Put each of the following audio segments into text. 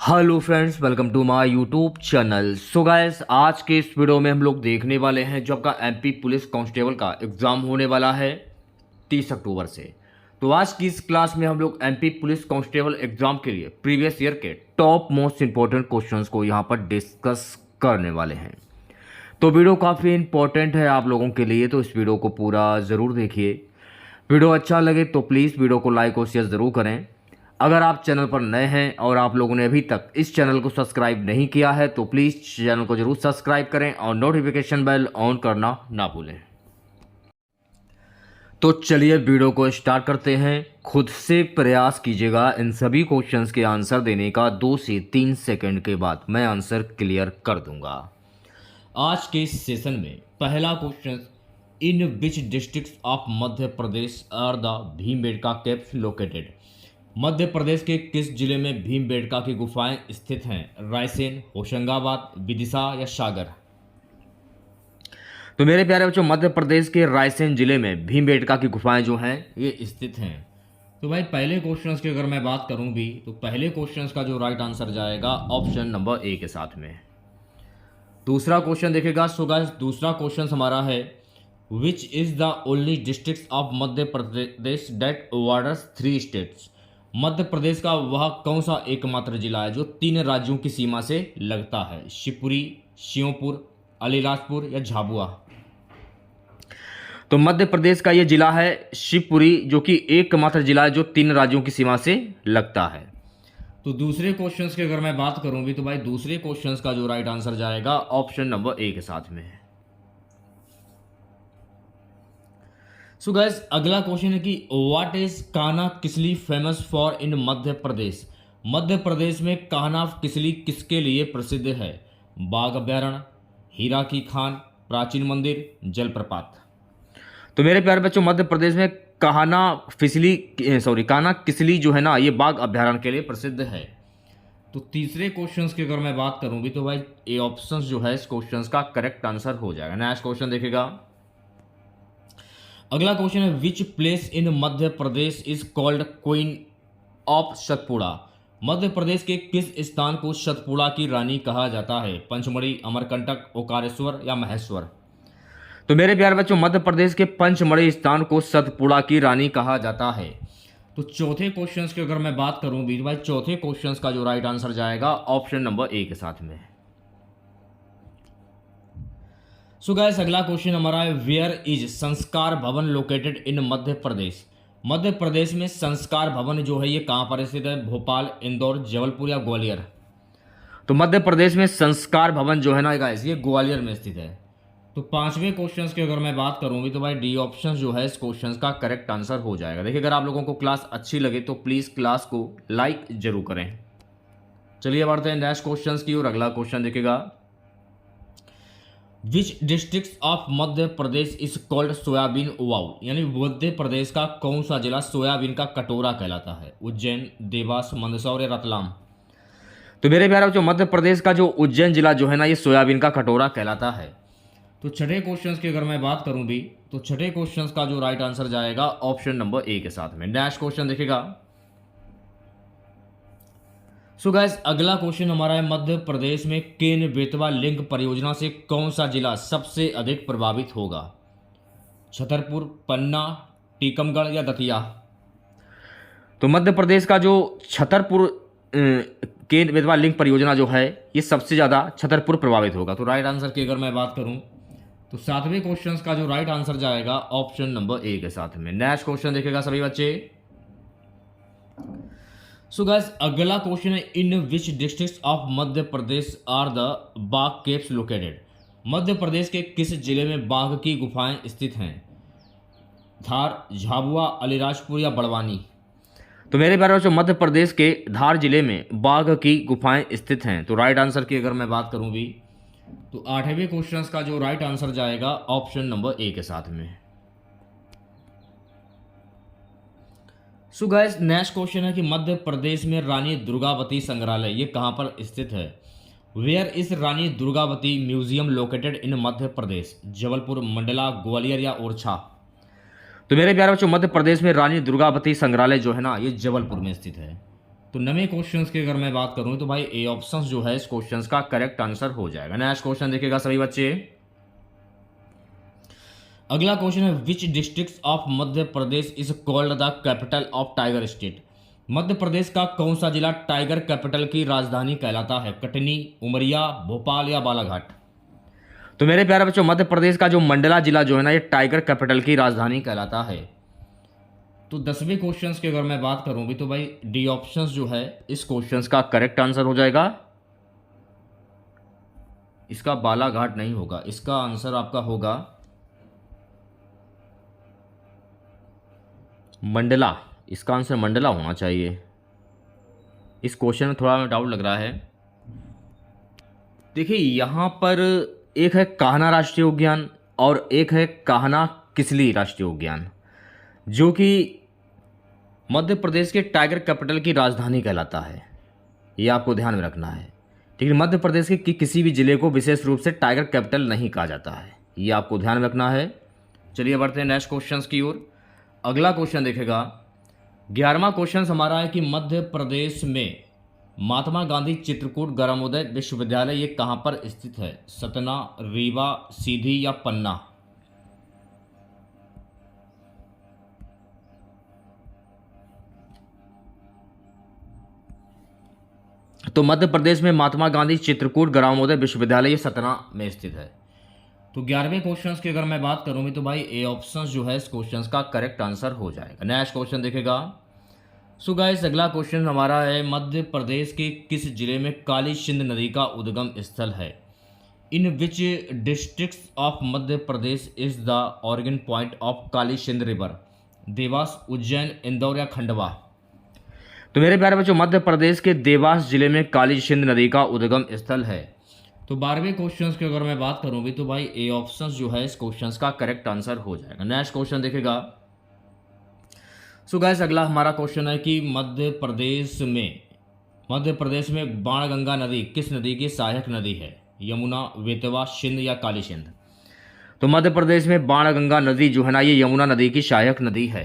Hello friends, welcome to my YouTube channel. So guys, आज के इस वीडियो में हम लोग देखने वाले हैं जो आपका एमपी पुलिस कांस्टेबल का एग्ज़ाम होने वाला है 30 अक्टूबर से। तो आज की इस क्लास में हम लोग एमपी पुलिस कांस्टेबल एग्ज़ाम के लिए प्रीवियस ईयर के टॉप मोस्ट इंपॉर्टेंट क्वेश्चंस को यहाँ पर डिस्कस करने वाले हैं। तो वीडियो काफ़ी इंपॉर्टेंट है आप लोगों के लिए, तो इस वीडियो को पूरा ज़रूर देखिए। वीडियो अच्छा लगे तो प्लीज़ वीडियो को लाइक और शेयर ज़रूर करें। अगर आप चैनल पर नए हैं और आप लोगों ने अभी तक इस चैनल को सब्सक्राइब नहीं किया है तो प्लीज़ चैनल को ज़रूर सब्सक्राइब करें और नोटिफिकेशन बेल ऑन करना ना भूलें। तो चलिए वीडियो को स्टार्ट करते हैं। खुद से प्रयास कीजिएगा इन सभी क्वेश्चंस के आंसर देने का 2 से 3 सेकंड के बाद मैं आंसर क्लियर कर दूंगा। आज के इस सेशन में पहला question, in which districts of Madhya Pradesh are the Bhimbetka caves located. Madhya Pradesh के किस जिले में भीमबेटका की गुफाएं स्थित हैं? रायसेन, होशंगाबाद, विदिशा या सागर। तो मेरे प्यारे बच्चों, मध्य प्रदेश के रायसेन जिले में भीमबेटका की गुफाएं जो हैं ये स्थित हैं। तो भाई पहले क्वेश्चंस की अगर मैं बात करूं भी तो पहले क्वेश्चंस का जो राइट आंसर जाएगा ऑप्शन नंबर ए के साथ में। दूसरा क्वेश्चन देखेगा। सो गाइस, दूसरा क्वेश्चन हमारा है, which is the only district of Madhya Pradesh that borders 3 states. Madhya Pradesh का वह कौन सा एकमात्र जिला है जो 3 राज्यों की सीमा से लगता है? शिवपुरी, श्योपुर, अलीराजपुर या झाबुआ। तो मध्य प्रदेश का यह जिला है शिवपुरी, जो कि एकमात्र जिला है जो 3 राज्यों की सीमा से लगता है। तो दूसरे क्वेश्चंस की अगर मैं बात करूं भी तो भाई दूसरे क्वेश्चंस का जो राइट आंसर जाएगा ऑप्शन नंबर ए के साथ में है। सो गाइस, अगला क्वेश्चन है कि what is Kanha Kisli famous for in Madhya Pradesh. Madhya Pradesh में कान्हा किसली किसके लिए प्रसिद्ध है? बाघ अभ्यारण्य, हीरा की खान, प्राचीन मंदिर, जलप्रपात। तो मेरे प्यारे बच्चों, मध्य प्रदेश में कान्हा किसली जो है ना ये बाघ अभ्यारण्य के लिए प्रसिद्ध है। तो तीसरे क्वेश्चंस की अगर मैं बात करूं भी तो भाई ए ऑप्शंस जो है इस क्वेश्चंस का करेक्ट आंसर हो जाएगा। नेक्स्ट क्वेश्चन देखेगा। अगला क्वेश्चन है, which place in Madhya Pradesh is called queen of Satpura. Madhya Pradesh के किस स्थान को सतपुड़ा की रानी कहा जाता है? पंचमढ़ी, अमरकंटक, ओकारेश्वर या महेश्वर। तो मेरे प्यारे बच्चों, मध्य प्रदेश के पंचमढ़ी स्थान को सतपुड़ा की रानी कहा जाता है। तो चौथे क्वेश्चंस की अगर मैं बात करूं भी भाई चौथे क्वेश्चंस का जो राइट आंसर जाएगा ऑप्शन नंबर ए के साथ में। सो गाइस, अगला क्वेश्चन हमारा है, वेयर इज संस्कार भवन लोकेटेड इन मध्य प्रदेश। मध्य प्रदेश में संस्कार भवन जो है ये कहाँ पर स्थित है? भोपाल, इंदौर, जबलपुर या ग्वालियर। तो मध्य प्रदेश में संस्कार भवन जो है ना गाइस ये ग्वालियर में स्थित है। तो पांचवें क्वेश्चंस की अगर मैं बात करूँगी तो भाई डी ऑप्शन जो है इस क्वेश्चन का करेक्ट आंसर हो जाएगा। देखिए, अगर आप लोगों को क्लास अच्छी लगे तो प्लीज़ क्लास को लाइक जरूर करें। चलिए बढ़ते हैं नेक्स्ट क्वेश्चन की और अगला क्वेश्चन देखिएगा, which district of Madhya Pradesh is called soybean उवाऊ। यानी मध्य प्रदेश का कौन सा जिला सोयाबीन का कटोरा कहलाता है? उज्जैन, देवास, मंदसौर या रतलाम। तो मेरे प्यारे बच्चों, मध्य प्रदेश का जो उज्जैन जिला जो है ना ये सोयाबीन का कटोरा कहलाता है। तो छठे क्वेश्चन की अगर मैं बात करूं भी तो छठे क्वेश्चन का जो राइट आंसर जाएगा ऑप्शन नंबर ए के साथ में। नेक्स्ट क्वेश्चन देखेगा। सो गाइस, अगला क्वेश्चन हमारा है, मध्य प्रदेश में केन बेतवा लिंक परियोजना से कौन सा जिला सबसे अधिक प्रभावित होगा? छतरपुर, पन्ना, टीकमगढ़ या दतिया। तो मध्य प्रदेश का जो छतरपुर केन बेतवा लिंक परियोजना जो है ये सबसे ज़्यादा छतरपुर प्रभावित होगा। तो राइट आंसर की अगर मैं बात करूं तो सातवें क्वेश्चन का जो राइट आंसर जाएगा ऑप्शन नंबर ए के साथ में। नेक्स्ट क्वेश्चन देखेगा सभी बच्चे। सो गाइस, अगला क्वेश्चन है, in which district of Madhya Pradesh are the Bagh caves located. Madhya Pradesh के किस जिले में बाघ की गुफाएं स्थित हैं? धार, झाबुआ, अलीराजपुर या बड़वानी। तो मेरे प्यारे बच्चों, मध्य प्रदेश के धार जिले में बाघ की गुफाएं स्थित हैं। तो राइट आंसर की अगर मैं बात करूं भी तो आठवें क्वेश्चन का जो राइट आंसर जाएगा ऑप्शन नंबर ए के साथ में। सो गाइस, नेक्स्ट क्वेश्चन है कि मध्य प्रदेश में रानी दुर्गावती संग्रहालय ये कहाँ पर स्थित है? Where is Rani Durgavati museum located in Madhya Pradesh? Jabalpur, Mandla, Gwalior या ओरछा। तो मेरे प्यारे बच्चों, मध्य प्रदेश में रानी दुर्गावती संग्रहालय जो है ना ये जबलपुर में स्थित है। तो 9वें क्वेश्चन की अगर मैं बात करूं तो भाई ए ऑप्शन जो है इस क्वेश्चन का करेक्ट आंसर हो जाएगा। नेक्स्ट क्वेश्चन देखिएगा सभी बच्चे। अगला क्वेश्चन है which district of Madhya Pradesh is called the capital of tiger state. Madhya Pradesh का कौन सा जिला टाइगर कैपिटल की राजधानी कहलाता है? कटनी, उमरिया, भोपाल या बालाघाट। तो मेरे प्यारे बच्चों मध्य प्रदेश का जो मंडला जिला जो है ना ये टाइगर कैपिटल की राजधानी कहलाता है। तो 10वें क्वेश्चन की अगर मैं बात करूं भी तो भाई डी ऑप्शन जो है इस क्वेश्चन का करेक्ट आंसर हो जाएगा। इसका बालाघाट नहीं होगा, इसका आंसर आपका होगा मंडला। इसका आंसर मंडला होना चाहिए। इस क्वेश्चन में थोड़ा डाउट लग रहा है। देखिए यहाँ पर एक है कान्हा राष्ट्रीय उद्यान और एक है कान्हा किसली राष्ट्रीय उद्यान, जो कि मध्य प्रदेश के टाइगर कैपिटल की राजधानी कहलाता है। ये आपको ध्यान में रखना है, ठीक है। मध्य प्रदेश के किसी भी जिले को विशेष रूप से टाइगर कैपिटल नहीं कहा जाता है, ये आपको ध्यान में रखना है। चलिए बढ़ते हैं नेक्स्ट क्वेश्चन की ओर। अगला क्वेश्चन देखेगा 11वां क्वेश्चन हमारा है कि मध्य प्रदेश में महात्मा गांधी चित्रकूट ग्रामोदय विश्वविद्यालय ये कहाँ पर स्थित है? सतना, रीवा, सीधी या पन्ना। तो मध्य प्रदेश में महात्मा गांधी चित्रकूट ग्रामोदय विश्वविद्यालय ये सतना में स्थित है। तो 11वें क्वेश्चन की अगर मैं बात करूँ तो भाई ए ऑप्शन जो है इस क्वेश्चन का करेक्ट आंसर हो जाएगा। नेक्स्ट क्वेश्चन देखेगा। सो गाइस अगला क्वेश्चन हमारा है मध्य प्रदेश के किस जिले में काली सिंध नदी का उद्गम स्थल है? In which districts of Madhya Pradesh is the origin point of Kali Sindh river? Dewas, Ujjain, Indore या खंडवा। तो मेरे प्यारे बच्चों मध्य प्रदेश के देवास जिले में काली सिंध नदी का उद्गम स्थल है। तो 12वें क्वेश्चन की अगर मैं बात करूँ भी तो भाई ए ऑप्शन जो है इस क्वेश्चन का करेक्ट आंसर हो जाएगा। नेक्स्ट क्वेश्चन देखेगा। सो गाइस अगला हमारा क्वेश्चन है कि मध्य प्रदेश में बाणगंगा नदी किस नदी की सहायक नदी है? यमुना, बेतवा, सिंध या काली सिंध। तो मध्य प्रदेश में बाणगंगा नदी जो है ना ये यमुना नदी की सहायक नदी है।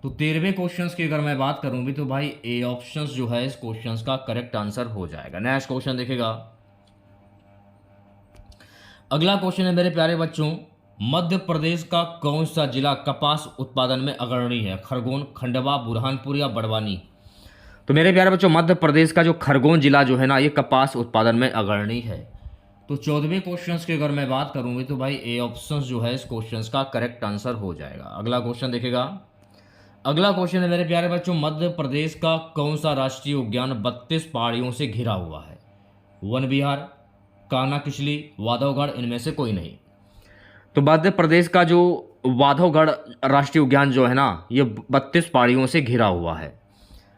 तो 13वें क्वेश्चन की अगर मैं बात करूँ भी तो भाई ए ऑप्शन जो है इस क्वेश्चन का करेक्ट आंसर हो जाएगा। नेक्स्ट क्वेश्चन देखेगा। अगला क्वेश्चन है मेरे प्यारे बच्चों मध्य प्रदेश का कौन सा जिला कपास उत्पादन में अग्रणी है? खरगोन, खंडवा, बुरहानपुर या बड़वानी। तो मेरे प्यारे बच्चों मध्य प्रदेश का जो खरगोन जिला जो है ना ये कपास उत्पादन में अग्रणी है। तो 14वें क्वेश्चन की अगर मैं बात करूँगी तो भाई ए ऑप्शन जो है इस क्वेश्चन का करेक्ट आंसर हो जाएगा। अगला क्वेश्चन देखेगा। अगला क्वेश्चन है मेरे प्यारे बच्चों मध्य प्रदेश का कौन सा राष्ट्रीय उद्यान 32 पहाड़ियों से घिरा हुआ है? वन विहार, कान्हा किसली, वाधवगढ़, इनमें से कोई नहीं। तो मध्य प्रदेश का जो वाधवगढ़ राष्ट्रीय उद्यान जो है ना ये 32 पहाड़ियों से घिरा हुआ है।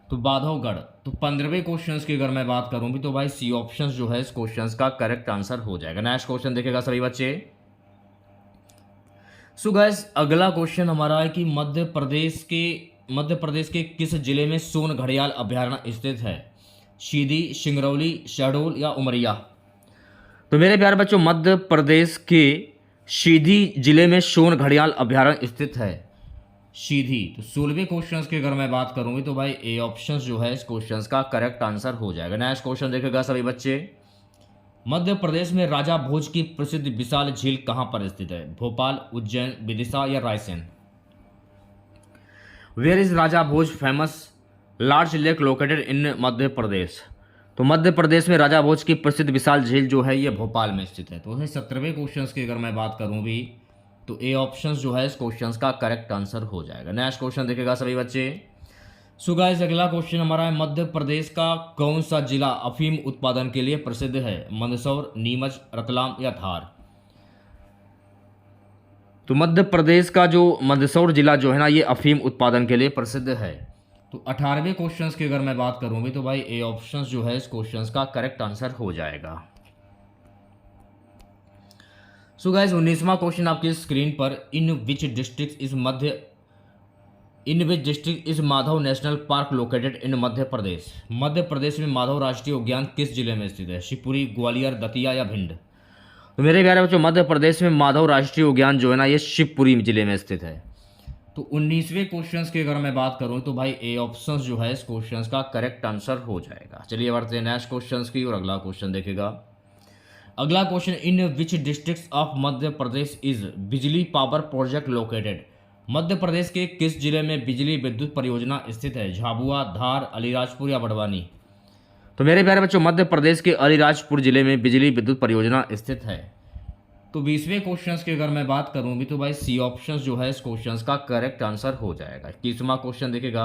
तो वाधवगढ़। तो 15वें क्वेश्चन की अगर मैं बात करूं भी तो भाई सी ऑप्शन जो है इस क्वेश्चन का करेक्ट आंसर हो जाएगा। नेक्स्ट क्वेश्चन देखेगा सभी बच्चे। सो गाइस अगला क्वेश्चन हमारा है कि मध्य प्रदेश के किस जिले में सोन घड़ियाल अभयारण्य स्थित है? सीधी, सिंगरौली, शहडोल या उमरिया। तो मेरे प्यारे बच्चों मध्य प्रदेश के सीधी जिले में सोन घड़ियाल अभयारण्य स्थित है। सीधी। तो 16वें क्वेश्चन की अगर मैं बात करूंगी तो भाई ए ऑप्शन जो है इस क्वेश्चन का करेक्ट आंसर हो जाएगा। नेक्स्ट क्वेश्चन देखेगा सभी बच्चे। मध्य प्रदेश में राजा भोज की प्रसिद्ध विशाल झील कहां पर स्थित है? भोपाल, उज्जैन, विदिशा या Raisen. Where is Raja Bhoj famous large lake located in Madhya Pradesh. तो मध्य प्रदेश में राजा भोज की प्रसिद्ध विशाल झील जो है ये भोपाल में स्थित है। तो 17वें क्वेश्चन की अगर मैं बात करूं भी तो ए ऑप्शन जो है इस क्वेश्चन का करेक्ट आंसर हो जाएगा। नेक्स्ट क्वेश्चन देखेगा सभी बच्चे। सो गाइस अगला क्वेश्चन हमारा है मध्य प्रदेश का कौन सा जिला अफीम उत्पादन के लिए प्रसिद्ध है? मंदसौर, नीमच, रतलाम या धार। तो मध्य प्रदेश का जो मंदसौर जिला जो है ना ये अफीम उत्पादन के लिए प्रसिद्ध है। तो 18वें क्वेश्चन की अगर मैं बात करूंगी तो भाई ए ऑप्शन जो है इस क्वेश्चन का करेक्ट आंसर हो जाएगा। सो गाइस 19वां क्वेश्चन आपकी स्क्रीन पर in which district is Madhav national park located in Madhya Pradesh. Madhya Pradesh में माधव राष्ट्रीय उद्यान किस जिले में स्थित है? शिवपुरी, ग्वालियर, दतिया या भिंड। तो मेरे प्यारे बच्चों मध्य प्रदेश में माधव राष्ट्रीय उद्यान जो है ना ये शिवपुरी जिले में स्थित है। तो 19वें क्वेश्चन की अगर मैं बात करूं तो भाई ए ऑप्शन जो है इस क्वेश्चन का करेक्ट आंसर हो जाएगा। चलिए बढ़ते हैं नेक्स्ट क्वेश्चन की और अगला क्वेश्चन देखेगा। अगला question, in which district of Madhya Pradesh is बिजली power project located. Madhya Pradesh के किस जिले में बिजली विद्युत परियोजना स्थित है? झाबुआ, धार, अलीराजपुर या बड़वानी? तो मेरे प्यारे बच्चों, मध्य प्रदेश के अलीराजपुर जिले में बिजली विद्युत परियोजना स्थित है। तो 20वें क्वेश्चन की अगर मैं बात करूं भी तो भाई सी ऑप्शन जो है इस क्वेश्चन का करेक्ट आंसर हो जाएगा। 21वां क्वेश्चन देखेगा।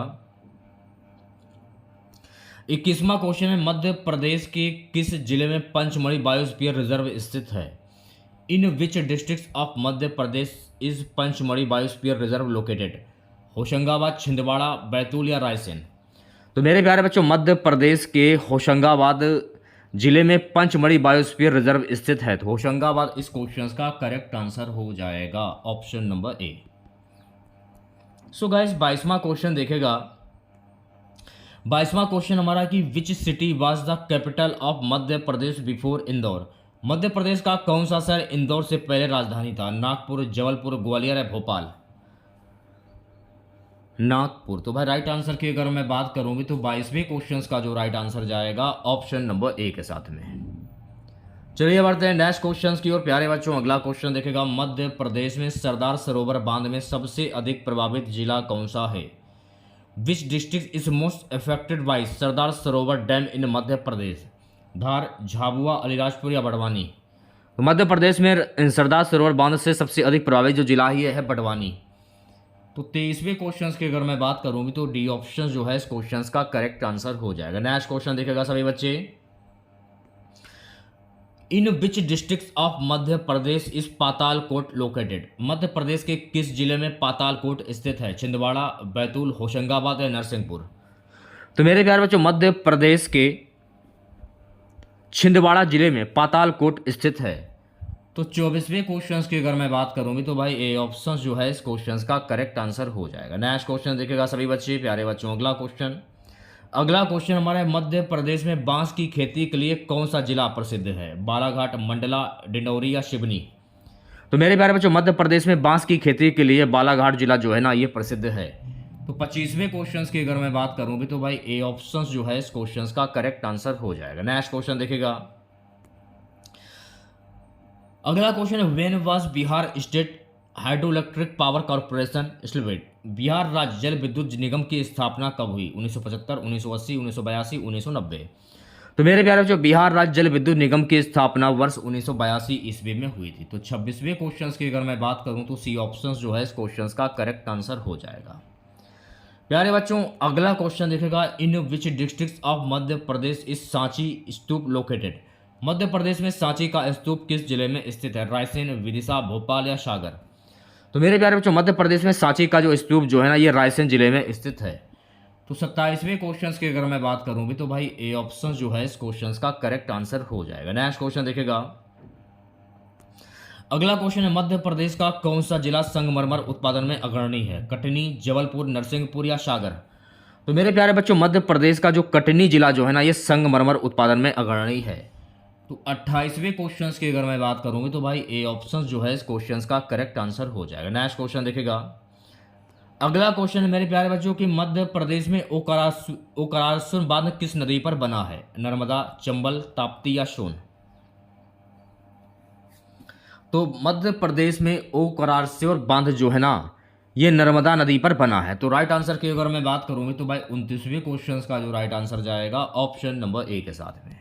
21वां क्वेश्चन है, मध्य प्रदेश के किस जिले में पंचमढ़ी बायोस्फीयर रिजर्व स्थित है? In which district of Madhya Pradesh is Pachmarhi biosphere reserve located? Hoshangabad, Chhindwara, Betul या रायसेन? तो मेरे प्यारे बच्चों, मध्य प्रदेश के होशंगाबाद जिले में पंचमढ़ी बायोस्फीयर रिजर्व स्थित है। तो होशंगाबाद इस क्वेश्चन का करेक्ट आंसर हो जाएगा, option number A. So guys 22वां क्वेश्चन देखेगा। 22वां क्वेश्चन हमारा कि which city was the capital of Madhya Pradesh before Indore. Madhya Pradesh का कौन सा शहर इंदौर से पहले राजधानी था? नागपुर, जबलपुर, ग्वालियर या भोपाल? नागपुर। तो भाई राइट आंसर की अगर मैं बात करूंगी तो 22वें क्वेश्चन का जो राइट आंसर जाएगा ऑप्शन नंबर ए के साथ में। चलिए बढ़ते हैं नेक्स्ट क्वेश्चन की ओर प्यारे बच्चों। अगला क्वेश्चन देखेगा, मध्य प्रदेश में सरदार सरोवर बांध में सबसे अधिक प्रभावित जिला कौन सा है? Which district is most affected by Sardar Sarovar dam in Madhya Pradesh? Dhar, Jhabua, Alirajpur या बड़वानी? तो मध्य प्रदेश में सरदार सरोवर बांध से सबसे अधिक प्रभावित जो जिला है बड़वानी। तो 23वें क्वेश्चन की अगर मैं बात करूंगी तो डी ऑप्शन जो है इस क्वेश्चन का करेक्ट आंसर हो जाएगा। नेक्स्ट क्वेश्चन देखेगा सभी बच्चे। In which district of Madhya Pradesh is Patalkot located? Madhya Pradesh के किस जिले में पातालकोट स्थित है? छिंदवाड़ा, बैतूल, होशंगाबाद या नरसिंहपुर? तो मेरे प्यारे बच्चों, मध्य प्रदेश के छिंदवाड़ा जिले में पातालकोट स्थित है। तो 24वें क्वेश्चन की अगर मैं बात करूंगी तो भाई ए ऑप्शन जो है इस क्वेश्चन का करेक्ट आंसर हो जाएगा। नेक्स्ट क्वेश्चन देखेगा सभी बच्चे प्यारे बच्चों। अगला क्वेश्चन हमारे, मध्य प्रदेश में बांस की खेती के लिए कौन सा जिला प्रसिद्ध है? बालाघाट, मंडला, डिंडौरी या सिवनी? तो मेरे प्यारे बच्चों, मध्य प्रदेश में बांस की खेती के लिए बालाघाट जिला जो है ना ये प्रसिद्ध है। तो 25वें क्वेश्चन की अगर मैं बात करूंगी तो भाई ए ऑप्शन जो है इस क्वेश्चन का करेक्ट आंसर हो जाएगा। नेक्स्ट क्वेश्चन देखेगा। अगला क्वेश्चन है, when was Bihar state hydro electric power corporation established? Bihar राज्य जल विद्युत निगम की स्थापना कब हुई? 1975, 1980, 1982, 1990? तो मेरे प्यारे बच्चों, बिहार राज्य जल विद्युत निगम की स्थापना वर्ष 1982 ईस्वी में हुई थी। तो 26वें क्वेश्चन की अगर मैं बात करूं तो सी ऑप्शन जो है इस क्वेश्चन का करेक्ट आंसर हो जाएगा। प्यारे बच्चों अगला क्वेश्चन देखेगा, in which district of Madhya Pradesh is Sanchi stupa located? Madhya Pradesh में सांची का स्तूप किस जिले में स्थित है? रायसेन, विदिशा, भोपाल या सागर? तो मेरे प्यारे बच्चों, मध्य प्रदेश में सांची का जो स्तूप जो है ना ये रायसेन जिले में स्थित है। तो 27वें क्वेश्चन की अगर मैं बात करूंगी तो भाई ए ऑप्शन जो है इस क्वेश्चन का करेक्ट आंसर हो जाएगा। नेक्स्ट क्वेश्चन देखेगा। अगला क्वेश्चन है, मध्य प्रदेश का कौन सा जिला संगमरमर उत्पादन में अग्रणी है? कटनी, जबलपुर, नरसिंहपुर या सागर? तो मेरे प्यारे बच्चों, मध्य प्रदेश का जो कटनी जिला जो है ना ये संगमरमर उत्पादन में अग्रणी है। तो 28वें क्वेश्चन की अगर मैं बात करूंगी तो भाई ए ऑप्शन जो है इस क्वेश्चन का करेक्ट आंसर हो जाएगा। नेक्स्ट क्वेश्चन देखेगा। अगला क्वेश्चन है मेरे प्यारे बच्चों कि मध्य प्रदेश में ओकारासुर बांध किस नदी पर बना है? नर्मदा, चंबल, ताप्ती या सोन? तो मध्य प्रदेश में ओकारासुर बांध जो है ना ये नर्मदा नदी पर बना है। तो राइट आंसर की अगर मैं बात करूंगी तो भाई 29वें क्वेश्चन का जो राइट आंसर जाएगा ऑप्शन नंबर ए के साथ में।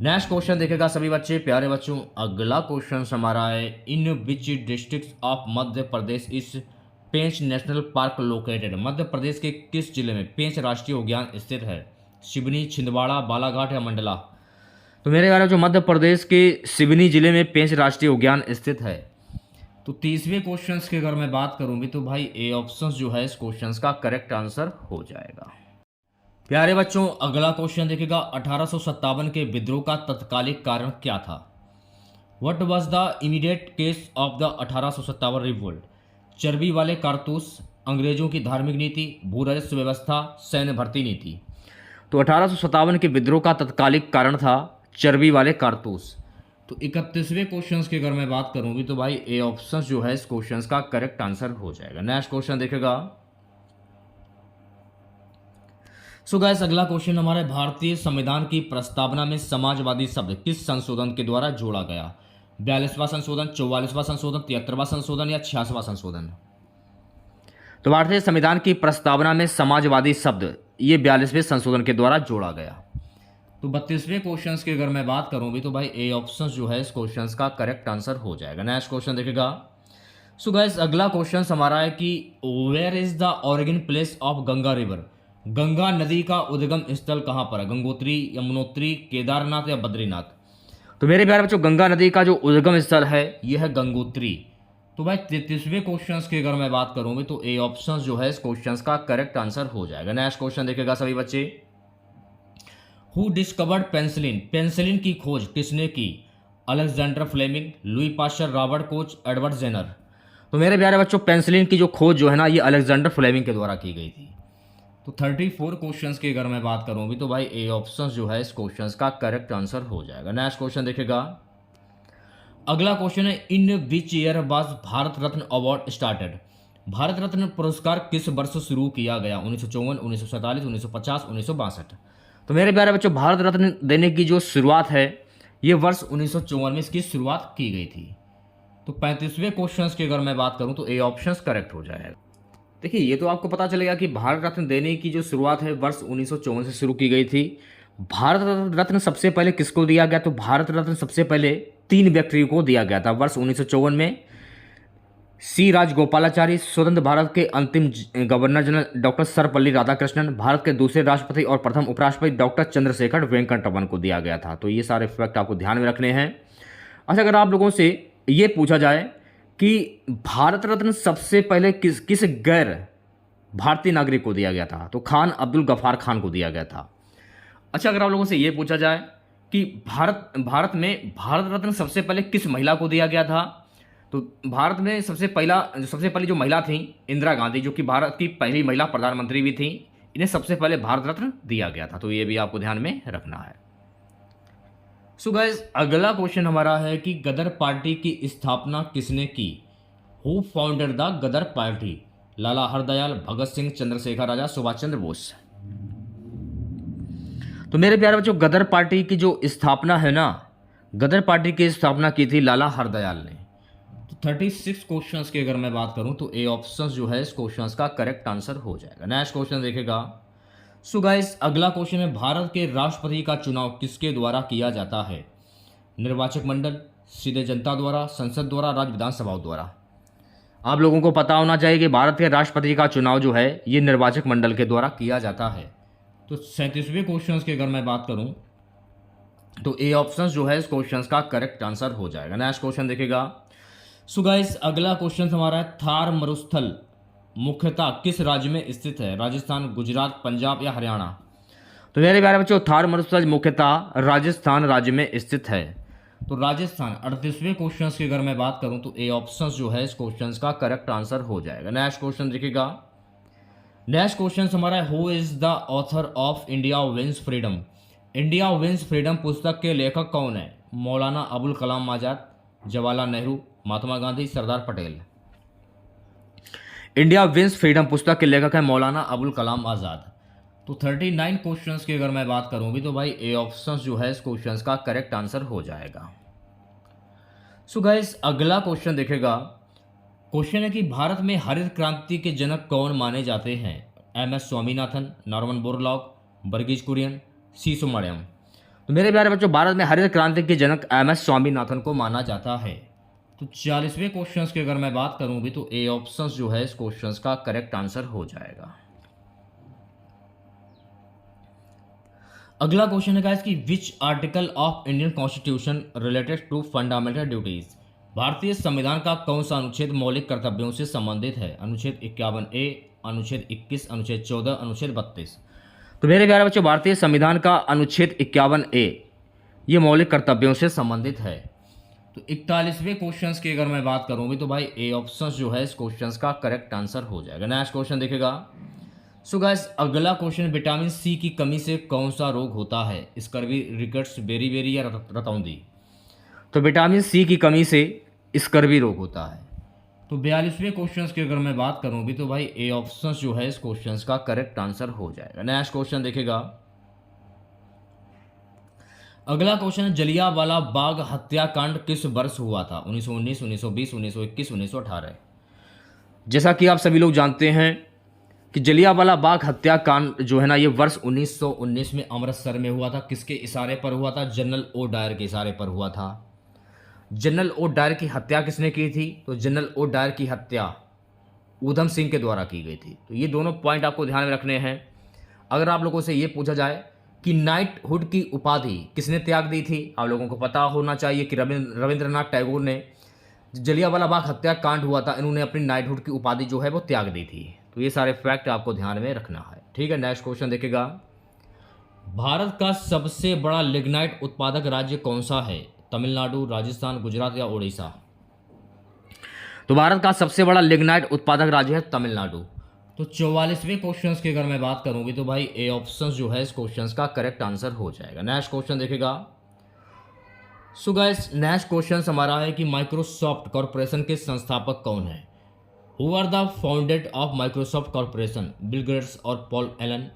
नेक्स्ट क्वेश्चन देखेगा सभी बच्चे प्यारे बच्चों। अगला क्वेश्चन हमारा है, in which district of Madhya प्रदेश इस पेंच national park located? Madhya Pradesh के किस जिले में पेंच राष्ट्रीय उद्यान स्थित है? सिवनी, छिंदवाड़ा, बालाघाट या मंडला? तो मेरे प्यारे बच्चों, मध्य प्रदेश के सिवनी जिले में पेंच राष्ट्रीय उद्यान स्थित है। तो 30वें क्वेश्चन की अगर मैं बात करूंगी तो भाई ए ऑप्शन जो है इस क्वेश्चन का करेक्ट आंसर हो जाएगा। प्यारे बच्चों अगला क्वेश्चन देखेगा, 1857 के विद्रोह का तत्कालिक कारण क्या था? What was the immediate case of the 1857 revolt? चर्बी वाले कारतूस, अंग्रेजों की धार्मिक नीति, भू राजस्व व्यवस्था, सैन्य भर्ती नीति? तो 1857 के विद्रोह का तत्कालिक कारण था चर्बी वाले कारतूस। तो 31वें क्वेश्चन की अगर मैं बात करूँ भी तो भाई ए ऑप्शन जो है इस क्वेश्चन का करेक्ट आंसर हो जाएगा। नेक्स्ट क्वेश्चन देखेगा। सो गाइस अगला क्वेश्चन हमारे भारतीय संविधान की प्रस्तावना में समाजवादी शब्द किस संशोधन के द्वारा जोड़ा गया? 42वां संशोधन, 44वां संशोधन, 73वां संशोधन या 86वां संशोधन? तो भारतीय संविधान की प्रस्तावना में समाजवादी शब्द ये 42वें संशोधन के द्वारा जोड़ा गया। तो 32वें क्वेश्चन की अगर मैं बात करूं भी तो भाई ए ऑप्शन जो है इस क्वेश्चन का करेक्ट आंसर हो जाएगा। नेक्स्ट क्वेश्चन देखेगा। सो गाइस अगला क्वेश्चन हमारा है कि where is the origin place of Ganga river? Ganga नदी का उद्गम स्थल कहां पर है? गंगोत्री, यमुनोत्री, केदारनाथ या बद्रीनाथ? तो मेरे प्यारे बच्चों गंगा नदी का जो उद्गम स्थल है यह है गंगोत्री। तो भाई 33वें क्वेश्चन की अगर मैं बात करूं तो ए ऑप्शन जो है इस क्वेश्चन का करेक्ट आंसर हो जाएगा। नेक्स्ट क्वेश्चन देखेगा सभी बच्चे। Who discovered penicillin? पेंसिलिन की खोज किसने की? Alexander Fleming, Louis Pasteur, Robert Koch, Edward Jenner? तो मेरे प्यारे बच्चों पेंसिलिन की जो खोज जो है ना ये अलेक्जेंडर फ्लेमिंग के द्वारा की गई थी। तो 34 क्वेश्चंस की अगर मैं बात करूं भी तो भाई ए ऑप्शन जो है इस क्वेश्चंस का करेक्ट आंसर हो जाएगा। नेक्स्ट क्वेश्चन देखेगा। अगला क्वेश्चन है in which year was Bharat Ratna award started? Bharat Ratna पुरस्कार किस वर्ष शुरू किया गया? 1954, 1947, 1950, 1962? तो मेरे प्यारे बच्चों भारत रत्न देने की जो शुरुआत है ये वर्ष 1954 में इसकी शुरुआत की गई थी। तो 35वें क्वेश्चन की अगर मैं बात करूं तो ए ऑप्शन करेक्ट हो जाएगा। देखिए ये तो आपको पता चलेगा कि भारत रत्न देने की जो शुरुआत है वर्ष 1954 से शुरू की गई थी। भारत रत्न सबसे पहले किसको दिया गया? तो भारत रत्न सबसे पहले 3 व्यक्तियों को दिया गया था वर्ष 1954 में। सी राजगोपालाचारी, स्वतंत्र भारत के अंतिम governor general doctor Sarvepalli Radhakrishnan, Bharat के दूसरे राष्ट्रपति और प्रथम उपराष्ट्रपति डॉक्टर चंद्रशेखर वेंकट रमन को दिया गया था। तो ये सारे फैक्ट आपको ध्यान में रखने हैं। अच्छा अगर आप लोगों से ये पूछा जाए कि भारत रत्न सबसे पहले किस गैर भारतीय नागरिक को दिया गया था? तो खान अब्दुल गफ्फार खान को दिया गया था। अच्छा अगर आप लोगों से ये पूछा जाए कि भारत में भारत रत्न सबसे पहले किस महिला को दिया गया था? तो भारत में सबसे पहली जो महिला थी इंदिरा गांधी, जो कि भारत की पहली महिला प्रधानमंत्री भी थी, इन्हें सबसे पहले भारत रत्न दिया गया था। तो ये भी आपको ध्यान में रखना है। सो गाइस अगला क्वेश्चन हमारा है कि गदर पार्टी की स्थापना किसने की? Who founded the Ghadar party? Lala Hardayal, Bhagat Singh, Chandrashekhar Azad, Subhash Chandra Bose? तो मेरे प्यारे बच्चों गदर पार्टी की जो स्थापना है ना, गदर पार्टी की स्थापना की थी लाला हरदयाल ने। तो 36 क्वेश्चंस की अगर मैं बात करूं तो ए ऑप्शन जो है इस क्वेश्चंस का करेक्ट आंसर हो जाएगा। नेक्स्ट क्वेश्चन देखेगा। सो गाइस अगला क्वेश्चन है भारत के राष्ट्रपति का चुनाव किसके द्वारा किया जाता है? निर्वाचक मंडल, सीधे जनता द्वारा, संसद द्वारा, राज्य विधानसभाओं द्वारा? आप लोगों को पता होना चाहिए कि भारत के राष्ट्रपति का चुनाव जो है ये निर्वाचक मंडल के द्वारा किया जाता है। तो 37वें क्वेश्चन की अगर मैं बात करूं तो ए ऑप्शन जो है इस क्वेश्चन का करेक्ट आंसर हो जाएगा। नेक्स्ट क्वेश्चन देखेगा। सो गाइस अगला क्वेश्चन हमारा है थार मरुस्थल मुख्यतः किस राज्य में स्थित है? राजस्थान, गुजरात, पंजाब या हरियाणा? तो मेरे प्यारे बच्चों थार मरुस्थल मुख्यतः राजस्थान राज्य में स्थित है। तो राजस्थान। 38वें क्वेश्चन की अगर मैं बात करूं तो ए ऑप्शन जो है इस क्वेश्चन का करेक्ट आंसर हो जाएगा। नेक्स्ट क्वेश्चन देखिएगा। नेक्स्ट क्वेश्चन हमारा who is the author of India wins freedom? India wins freedom पुस्तक के लेखक कौन है? Maulana Abul Kalam Azad, Jawaharlal Nehru, Mahatma Gandhi, Sardar Patel? India wins freedom पुस्तक के लेखक है मौलाना अबुल कलाम आजाद। तो 39 क्वेश्चंस की अगर मैं बात करूं भी तो भाई ए ऑप्शन जो है इस क्वेश्चंस का करेक्ट आंसर हो जाएगा। सो गाइस अगला क्वेश्चन देखेगा। क्वेश्चन है कि भारत में हरित क्रांति के जनक कौन माने जाते हैं? MS Swaminathan, Norman Borlaug, Verghese Kurien, C Subramaniam? तो मेरे प्यारे बच्चों भारत में हरित क्रांति के जनक MS स्वामीनाथन को माना जाता है। तो 40वें क्वेश्चन की अगर मैं बात करूं भी तो ए ऑप्शन जो है इस क्वेश्चन का करेक्ट आंसर हो जाएगा। अगला क्वेश्चन है गाइस कि which article of Indian constitution related to fundamental duties? भारतीय संविधान का कौन सा अनुच्छेद मौलिक कर्तव्यों से संबंधित है? अनुच्छेद 51A, अनुच्छेद 21, अनुच्छेद 14, अनुच्छेद 32? तो मेरे प्यारे बच्चों भारतीय संविधान का अनुच्छेद 51A ये मौलिक कर्तव्यों से संबंधित है। तो 41वें क्वेश्चन की अगर मैं बात करूँ भी तो भाई ए ऑप्शन जो है इस क्वेश्चन का करेक्ट आंसर हो जाएगा। नेक्स्ट क्वेश्चन देखेगा। सो गाइस अगला क्वेश्चन विटामिन सी की कमी से कौन सा रोग होता है? स्कर्वी, रिकेट्स, बेरीबेरी या रतौंधी? तो विटामिन सी की कमी से स्कर्वी रोग होता है। तो 42वें क्वेश्चन की अगर मैं बात करूं भी तो भाई ए ऑप्शन जो है इस क्वेश्चन का करेक्ट आंसर हो जाएगा। नेक्स्ट क्वेश्चन देखेगा, अगला क्वेश्चन है जलियांवाला बाग हत्याकांड किस वर्ष हुआ था? 1919, 1920, 1921, 1918। जैसा कि आप सभी लोग जानते हैं कि जलियांवाला बाग हत्याकांड जो है ना ये वर्ष 1919 में अमृतसर में हुआ था। किसके इशारे पर हुआ था? जनरल ओ डायर के इशारे पर हुआ था। जनरल ओ डायर की हत्या किसने की थी? तो जनरल ओ डायर की हत्या ऊधम सिंह के द्वारा की गई थी। तो ये दोनों पॉइंट आपको ध्यान में रखने हैं। अगर आप लोगों से ये पूछा जाए कि नाइटहुड की उपाधि किसने त्याग दी थी, आप लोगों को पता होना चाहिए कि रविंद्रनाथ टैगोर ने जलियांवाला बाग हत्याकांड हुआ था, इन्होंने अपनी नाइटहुड की उपाधि जो है वो त्याग दी थी। तो ये सारे फैक्ट आपको ध्यान में रखना है, ठीक है। नेक्स्ट क्वेश्चन देखेगा, भारत का सबसे बड़ा लिग्नाइट उत्पादक राज्य कौन सा है? तमिलनाडु, राजस्थान, गुजरात या उड़ीसा? तो भारत का सबसे बड़ा लिग्नाइट उत्पादक राज्य है तमिलनाडु। तो 44वें क्वेश्चन की अगर मैं बात करूंगी तो भाई ए ऑप्शन जो है इस क्वेश्चन का करेक्ट आंसर हो जाएगा। नेक्स्ट क्वेश्चन देखेगा, सो गाइस नेक्स्ट क्वेश्चन हमारा है कि माइक्रोसॉफ्ट कॉर्पोरेशन के संस्थापक कौन है? Who are the founded of Microsoft corporation? Bill Gates और पॉल एलन,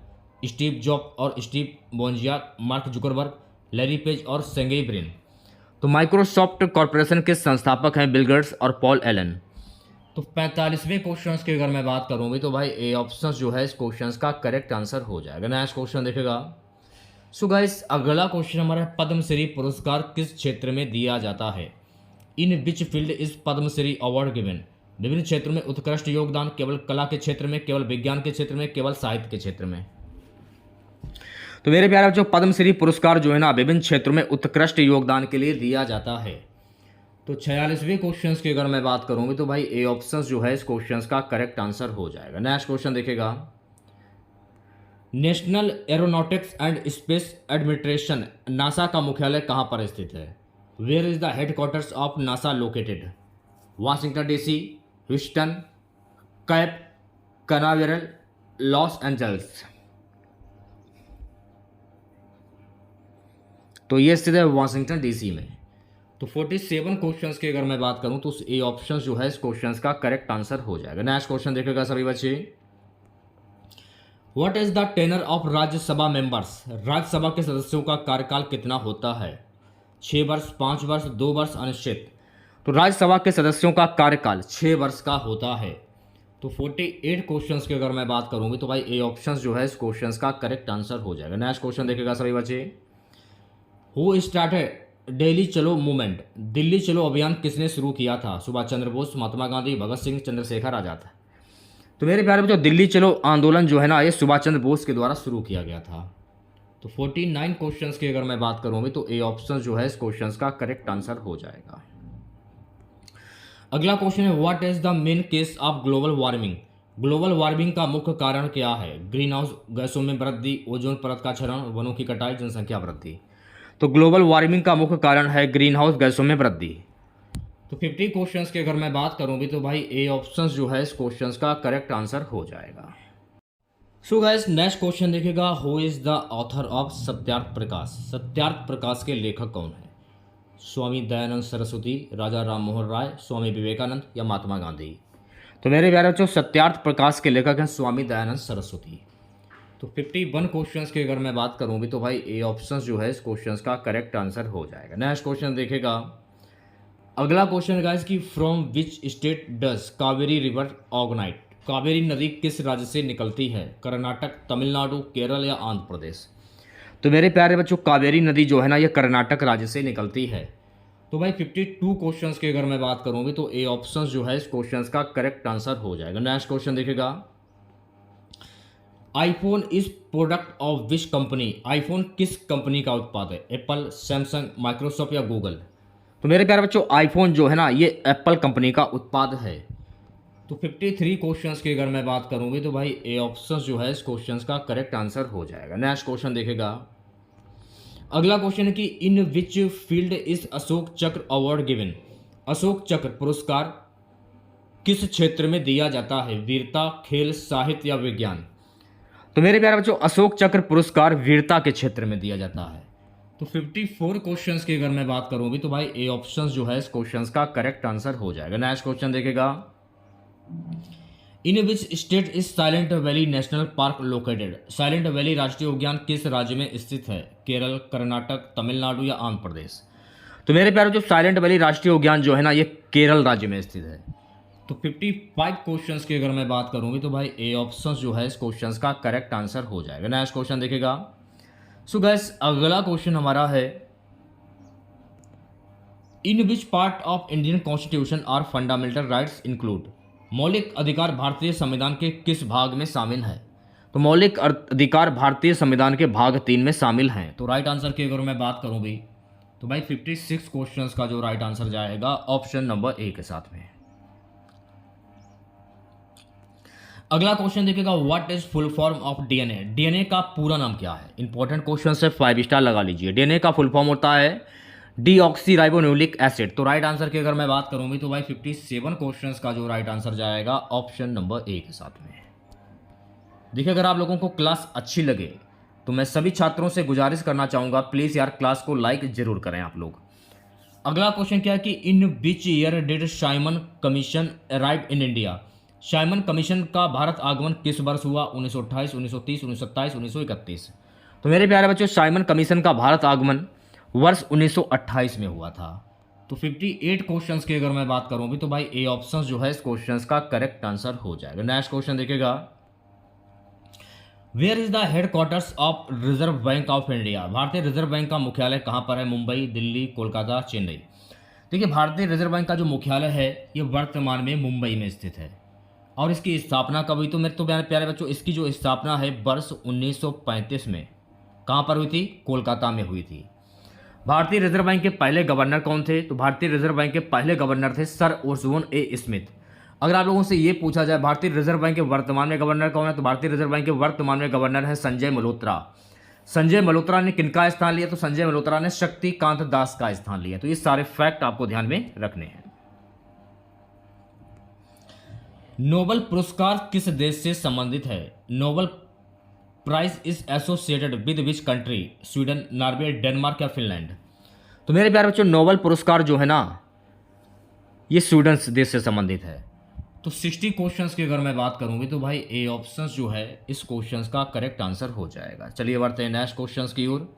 स्टीव जॉब और Steve Wozniak, Mark Zuckerberg, Larry Page और सेर्गेई ब्रिन? तो माइक्रोसॉफ्ट कॉर्पोरेशन के संस्थापक हैं बिल गेट्स और पॉल एलन। तो 45वें क्वेश्चन की अगर मैं बात करूंगी तो भाई ए ऑप्शन जो है इस क्वेश्चन का करेक्ट आंसर हो जाएगा। नेक्स्ट क्वेश्चन देखेगा, सो गाइस अगला क्वेश्चन हमारा पद्मश्री पुरस्कार किस क्षेत्र में दिया जाता है? In which field is Padma Shri award given? विभिन्न क्षेत्रों में उत्कृष्ट योगदान, केवल कला के क्षेत्र में, केवल विज्ञान के क्षेत्र में, केवल साहित्य के क्षेत्र में? तो मेरे प्यारे बच्चों पद्मश्री पुरस्कार जो है ना विभिन्न क्षेत्रों में उत्कृष्ट योगदान के लिए दिया जाता है। तो 46वें क्वेश्चन की अगर मैं बात करूंगी तो भाई ए ऑप्शन जो है इस क्वेश्चन का करेक्ट आंसर हो जाएगा। नेक्स्ट क्वेश्चन देखेगा, national aeronautics and space administration NASA का मुख्यालय कहां पर स्थित है? Where is the headquarters of NASA located? Washington DC, Houston, Cape Canaveral, Los Angeles? तो ये स्थित है वाशिंगटन डीसी में। तो 47 क्वेश्चंस की अगर मैं बात करूं तो ए ऑप्शन जो है इस क्वेश्चंस का करेक्ट आंसर हो जाएगा। नेक्स्ट क्वेश्चन देखेगा सभी बच्चे, what is the tenure of Rajya Sabha members? Rajya Sabha के सदस्यों का कार्यकाल कितना होता है? 6 वर्ष, 5 वर्ष, 2 वर्ष, अनिश्चित? तो राज्यसभा के सदस्यों का कार्यकाल 6 वर्ष का होता है। तो 48 क्वेश्चंस की अगर मैं बात करूंगी तो भाई ए ऑप्शन जो है इस क्वेश्चंस का करेक्ट आंसर हो जाएगा। नेक्स्ट क्वेश्चन देखेगा सभी बच्चे, हु स्टार्टेड दिल्ली चलो मूवमेंट? दिल्ली चलो अभियान किसने शुरू किया था? सुभाष चंद्र बोस, महात्मा गांधी, भगत सिंह, चंद्रशेखर आजाद? तो मेरे प्यारे बच्चों दिल्ली चलो आंदोलन जो है ना ये सुभाष चंद्र बोस के द्वारा शुरू किया गया था। तो 49 क्वेश्चंस की अगर मैं बात करूंगी तो ए ऑप्शन जो है इस क्वेश्चंस का करेक्ट आंसर हो जाएगा। अगला क्वेश्चन है, what is the main case of global warming? Global warming का मुख्य कारण क्या है? ग्रीन हाउस गैसों में वृद्धि, ओजोन परत का क्षरण, वनों की कटाई, जनसंख्या वृद्धि? तो ग्लोबल वार्मिंग का मुख्य कारण है ग्रीन हाउस गैसों में वृद्धि। तो 50 क्वेश्चंस की अगर मैं बात करूं भी तो भाई ए ऑप्शन जो है इस क्वेश्चंस का करेक्ट आंसर हो जाएगा। सो गाइस नेक्स्ट क्वेश्चन देखेगा, who is the author of Satyarth Prakash? Satyarth Prakash के लेखक कौन है? स्वामी दयानंद सरस्वती, राजा राम मोहन राय, स्वामी विवेकानंद या महात्मा गांधी? तो मेरे प्यारे बच्चों सत्यार्थ प्रकाश के लेखक हैं स्वामी दयानंद सरस्वती। तो 51 क्वेश्चंस की अगर मैं बात करूं भी तो भाई ए ऑप्शन जो है इस क्वेश्चंस का करेक्ट आंसर हो जाएगा। नेक्स्ट क्वेश्चन देखेगा, अगला क्वेश्चन गाइस कि from which state does Kaveri river originate? Kaveri नदी किस राज्य से निकलती है? कर्नाटक, तमिलनाडु, केरल या आंध्र प्रदेश? तो मेरे प्यारे बच्चों कावेरी नदी जो है ना ये कर्नाटक राज्य से निकलती है। तो भाई 52 क्वेश्चंस की अगर मैं बात करूंगी तो ए ऑप्शन जो है इस क्वेश्चंस का करेक्ट आंसर हो जाएगा। नेक्स्ट क्वेश्चन देखेगा, iPhone is product of which company? IPhone किस कंपनी का उत्पाद है? एप्पल, सैमसंग, माइक्रोसॉफ्ट या गूगल? तो मेरे प्यारे बच्चों आईफोन जो है ना ये एप्पल कंपनी का उत्पाद है। तो 53 क्वेश्चंस की अगर मैं बात करूंगी तो भाई ए ऑप्शन जो है इस क्वेश्चंस का करेक्ट आंसर हो जाएगा। नेक्स्ट क्वेश्चन देखेगा, अगला क्वेश्चन है कि in which field is Ashok चक्र अवार्ड गिवन? अशोक चक्र पुरस्कार किस क्षेत्र में दिया जाता है? वीरता, खेल, साहित्य या विज्ञान? तो मेरे प्यारे बच्चों अशोक चक्र पुरस्कार वीरता के क्षेत्र में दिया जाता है। तो 54 क्वेश्चंस की अगर मैं बात करूं भी तो भाई ए ऑप्शन जो है इस क्वेश्चंस का करेक्ट आंसर हो जाएगा। नेक्स्ट क्वेश्चन देखेगा, in which state is silent valley national park located. Silent valley राष्ट्रीय उद्यान किस राज्य में स्थित है? केरल, कर्नाटक, तमिलनाडु या आंध्र प्रदेश। तो मेरे प्यारे जो साइलेंट वैली राष्ट्रीय उद्यान जो है ना ये केरल राज्य में स्थित है। तो 55 क्वेश्चंस की अगर मैं बात करूंगी तो भाई ए ऑप्शन जो है इस क्वेश्चंस का करेक्ट आंसर हो जाएगा। नेक्स्ट क्वेश्चन देखेगा, सो गाइस अगला क्वेश्चन हमारा है, in which part of Indian constitution are fundamental rights include. मौलिक अधिकार भारतीय संविधान के किस भाग में शामिल है? तो मौलिक अधिकार भारतीय संविधान के भाग 3 में शामिल हैं। तो राइट आंसर की अगर मैं बात करूं भी तो भाई 56 क्वेश्चंस का जो राइट आंसर जाएगा ऑप्शन नंबर ए के साथ में। अगला क्वेश्चन देखिएगा, what is full form of DNA. DNA का पूरा नाम क्या है? इंपॉर्टेंट क्वेश्चन है, 5 स्टार लगा लीजिए। डीएनए का फुल फॉर्म होता है डीऑक्सीराइबोन्यूक्लिक एसिड। तो राइट आंसर की अगर मैं बात करूंगी तो भाई 57 क्वेश्चंस का जो राइट आंसर जाएगा ऑप्शन नंबर ए के साथ में। देखिए अगर आप लोगों को क्लास अच्छी लगे तो मैं सभी छात्रों से गुजारिश करना चाहूंगा, प्लीज यार क्लास को लाइक जरूर करें आप लोग। अगला क्वेश्चन क्या है कि in which year did Simon commission arrive in India. Simon commission का भारत आगमन किस वर्ष हुआ? 1928, 1930, 1927, 1931। तो मेरे प्यारे बच्चों साइमन कमीशन का भारत आगमन वर्ष 1928 में हुआ था। तो 58 क्वेश्चंस की अगर मैं बात करूं भी तो भाई ए ऑप्शन जो है इस क्वेश्चंस का करेक्ट आंसर हो जाएगा। नेक्स्ट क्वेश्चन देखिएगा, where is the headquarters of reserve bank of India. भारतीय रिजर्व बैंक का मुख्यालय कहां पर है? मुंबई, दिल्ली, कोलकाता, चेन्नई। देखिए भारतीय रिजर्व बैंक का जो मुख्यालय है ये वर्तमान में मुंबई में स्थित है। और इसकी स्थापना कब हुई? तो मेरे प्यारे बच्चों इसकी जो स्थापना है वर्ष 1935 में कहां पर हुई थी? कोलकाता में हुई थी। भारतीय रिजर्व बैंक के पहले गवर्नर कौन थे? तो भारतीय रिजर्व बैंक के पहले गवर्नर थे सर ओसबोर्न ए स्मिथ। अगर आप लोगों से ये पूछा जाए भारतीय रिजर्व बैंक के वर्तमान में गवर्नर कौन है, तो भारतीय रिजर्व बैंक के वर्तमान में गवर्नर है संजय मल्होत्रा। संजय मल्होत्रा ने किनका स्थान लिया? तो संजय मल्होत्रा ने शक्तिकांत दास का स्थान लिया। तो ये सारे फैक्ट आपको ध्यान में रखने हैं। नोबेल पुरस्कार किस देश से संबंधित है? Nobel prize is associated with which country? Sweden, Norway, Denmark या फिनलैंड। तो मेरे प्यारे बच्चों नोबेल पुरस्कार जो है ना ये स्वीडन देश से संबंधित है। तो 60 क्वेश्चंस की अगर मैं बात करूंगी तो भाई ए ऑप्शन जो है इस क्वेश्चंस का करेक्ट आंसर हो जाएगा। चलिए बढ़ते हैं नेक्स्ट क्वेश्चंस की ओर।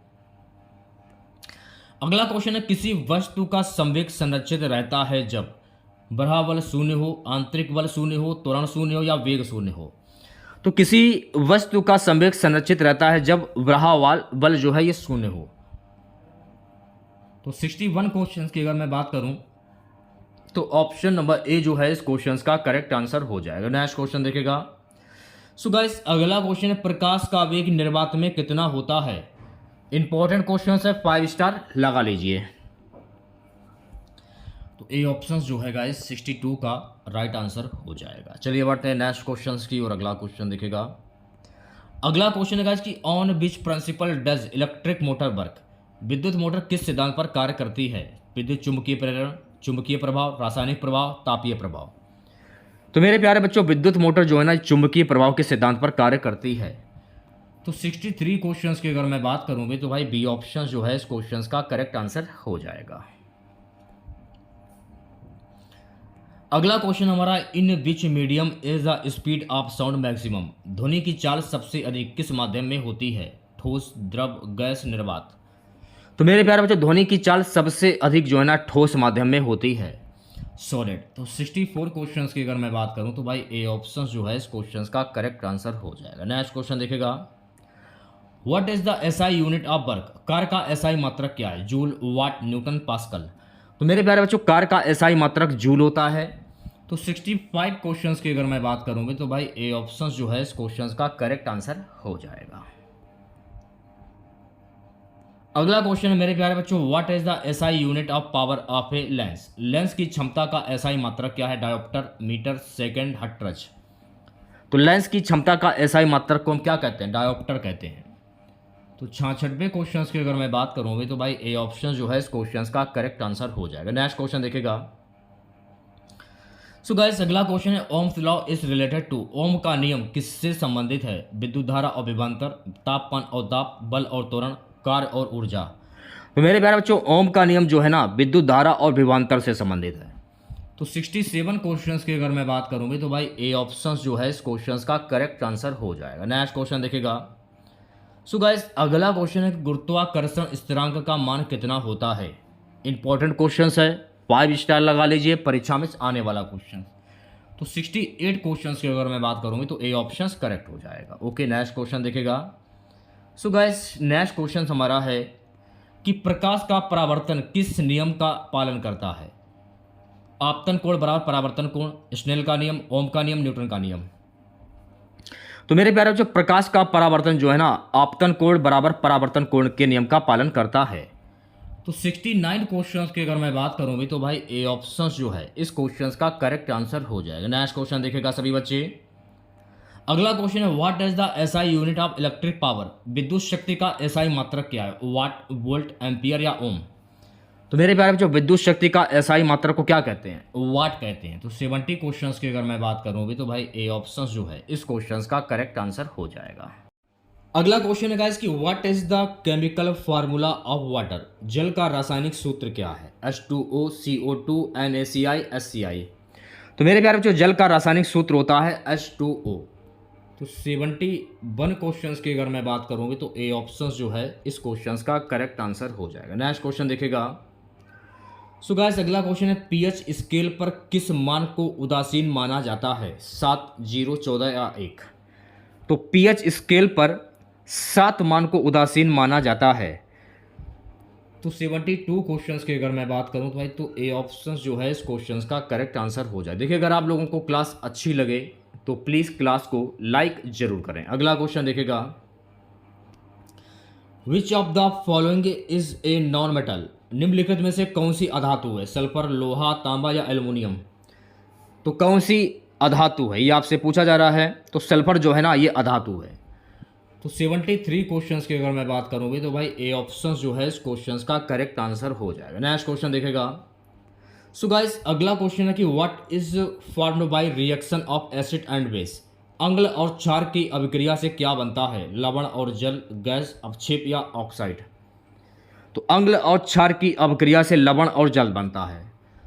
अगला क्वेश्चन है, किसी वस्तु का संवेग संरक्षित रहता है जब बराह बल शून्य हो, आंतरिक बल शून्य हो, त्वरण शून्य हो या वेग शून्य हो। तो किसी वस्तु का संवेग संरक्षित रहता है जब बराह बल जो है ये शून्य हो। तो 61 क्वेश्चंस की अगर मैं बात करूं तो ऑप्शन नंबर ए जो है इस क्वेश्चंस का करेक्ट आंसर हो जाएगा। नेक्स्ट क्वेश्चन देखेगा, सो गाइस अगला क्वेश्चन है, प्रकाश का वेग निर्वात में कितना होता है? इंपॉर्टेंट क्वेश्चन है, 5 स्टार लगा लीजिए। तो ए ऑप्शन जो है गाइस 62 का राइट आंसर हो जाएगा। चलिए बढ़ते हैं नेक्स्ट क्वेश्चन की और अगला क्वेश्चन देखेगा। अगला क्वेश्चन है गाइस कि on which principle does electric motor work. विद्युत मोटर किस सिद्धांत पर कार्य करती है? विद्युत चुंबकीय प्रेरण, चुंबकीय प्रभाव, रासायनिक प्रभाव, तापीय प्रभाव। तो मेरे प्यारे बच्चों विद्युत मोटर जो है ना चुंबकीय प्रभाव के सिद्धांत पर कार्य करती है। तो 63 क्वेश्चंस की अगर मैं बात करूंगी तो भाई बी ऑप्शन जो है इस क्वेश्चंस का करेक्ट आंसर हो जाएगा। अगला क्वेश्चन हमारा, in which medium is the speed of sound maximum. ध्वनि की चाल सबसे अधिक किस माध्यम में होती है? ठोस, द्रव, गैस, निर्वात। तो मेरे प्यारे बच्चों ध्वनि की चाल सबसे अधिक जो है ना ठोस माध्यम में होती है, सॉलिड। तो 64 क्वेश्चंस की अगर मैं बात करूं तो भाई ए ऑप्शन जो है इस क्वेश्चंस का करेक्ट आंसर हो जाएगा। नेक्स्ट क्वेश्चन देखेगा, what is the SI unit of work. कार्य का एसआई मात्रक क्या है? जूल, वाट, न्यूटन, पास्कल। तो मेरे प्यारे बच्चों कार्य का एसआई मात्रक जूल होता है। तो 65 क्वेश्चंस की अगर मैं बात करूंगी तो भाई ए ऑप्शन जो है इस क्वेश्चंस का करेक्ट आंसर हो जाएगा। अगला क्वेश्चन है मेरे प्यारे बच्चों, what is the SI unit of power of a lens. Lens की क्षमता का एसआई मात्रक क्या है? Dioptre, metre, second, hertz. तो लेंस की क्षमता का एसआई मात्रक को हम क्या कहते हैं? डायोप्टर कहते हैं। तो 66वें क्वेश्चन की अगर मैं बात करूंगी तो भाई ए ऑप्शन जो है इस क्वेश्चन का करेक्ट आंसर हो जाएगा। नेक्स्ट क्वेश्चन देखेगा, सो गाइस अगला क्वेश्चन है, Ohm's law is related to. Ohm का नियम किससे संबंधित है? विद्युत धारा और विभवांतर, तापमान और दाब, बल और त्वरण, कार्य और ऊर्जा। तो मेरे प्यारे बच्चों ओम का नियम जो है ना विद्युत धारा और विभवांतर से संबंधित है। तो 67 क्वेश्चंस की अगर मैं बात करूंगी तो भाई ए ऑप्शन जो है इस क्वेश्चंस का करेक्ट आंसर हो जाएगा। नेक्स्ट क्वेश्चन देखिएगा। सो गाइस अगला क्वेश्चन है गुरुत्वाकर्षण स्थिरांक का मान कितना होता है। इंपॉर्टेंट क्वेश्चन है, 5 स्टार लगा लीजिए, परीक्षा में आने वाला क्वेश्चन। तो 68 क्वेश्चंस की अगर मैं बात करूंगी तो ए ऑप्शन करेक्ट हो जाएगा। ओके नेक्स्ट क्वेश्चन देखिएगा। सो गाइस नेक्स्ट क्वेश्चन हमारा है कि प्रकाश का परावर्तन किस नियम का पालन करता है। आपतन कोण बराबर परावर्तन कोण, स्नेल का नियम, ओम का नियम, न्यूटन का नियम। तो मेरे प्यारे बच्चों प्रकाश का परावर्तन जो है ना आपतन कोण बराबर परावर्तन कोण के नियम का पालन करता है। तो 69 क्वेश्चंस की अगर मैं बात करूंगी तो भाई ए ऑप्शन जो है इस क्वेश्चंस का करेक्ट आंसर हो जाएगा। नेक्स्ट क्वेश्चन देखेगा सभी बच्चे। अगला क्वेश्चन है what is the SI unit of electric power. विद्युत शक्ति का एसआई मात्रक क्या है, वाट, वोल्ट, एम्पियर या ओम। तो मेरे प्यारे बच्चों विद्युत शक्ति का एसआई मात्रक को क्या कहते हैं, वाट कहते हैं। तो 70 क्वेश्चंस की अगर मैं बात करूंगी तो भाई ए ऑप्शन जो है इस क्वेश्चंस का करेक्ट आंसर हो जाएगा। अगला क्वेश्चन है गाइस कि what is the chemical formula of water. जल का रासायनिक सूत्र क्या है, H2O, CO2, NaCl, HCl। तो मेरे प्यारे बच्चों जल का रासायनिक सूत्र होता है H2O। तो 71 क्वेश्चंस की अगर मैं बात करूंगी तो ए ऑप्शन जो है इस क्वेश्चंस का करेक्ट आंसर हो जाएगा। नेक्स्ट क्वेश्चन देखेगा। सो गाइस अगला क्वेश्चन है पीएच स्केल पर किस मान को उदासीन माना जाता है, 7, 0, 14 या 1। तो पीएच स्केल पर 7 मान को उदासीन माना जाता है। तो 72 क्वेश्चंस की अगर मैं बात करूं तो भाई तो ए ऑप्शन जो है इस क्वेश्चंस का करेक्ट आंसर हो जाए। देखिए अगर आप लोगों को क्लास अच्छी लगे तो प्लीज़ क्लास को लाइक जरूर करें। अगला क्वेश्चन देखेगा। Which of the following is a non metal. निम्नलिखित में से कौन सी अधातु है, सल्फर, लोहा, तांबा या एल्युमिनियम। तो कौन सी अधातु है ये आपसे पूछा जा रहा है। तो सल्फर जो है ना ये अधातु है। तो 73 क्वेश्चंस की अगर मैं बात करूंगी तो भाई ए ऑप्शन जो है इस क्वेश्चंस का करेक्ट आंसर हो जाएगा। नेक्स्ट क्वेश्चन देखेगा। सो गाइस अगला क्वेश्चन है कि what is formed by reaction of acid and base. अम्ल और क्षार की अभिक्रिया से क्या बनता है, लवण और जल, गैस, अवक्षेप या ऑक्साइड। तो अम्ल और क्षार की अभिक्रिया से लवण और जल बनता है,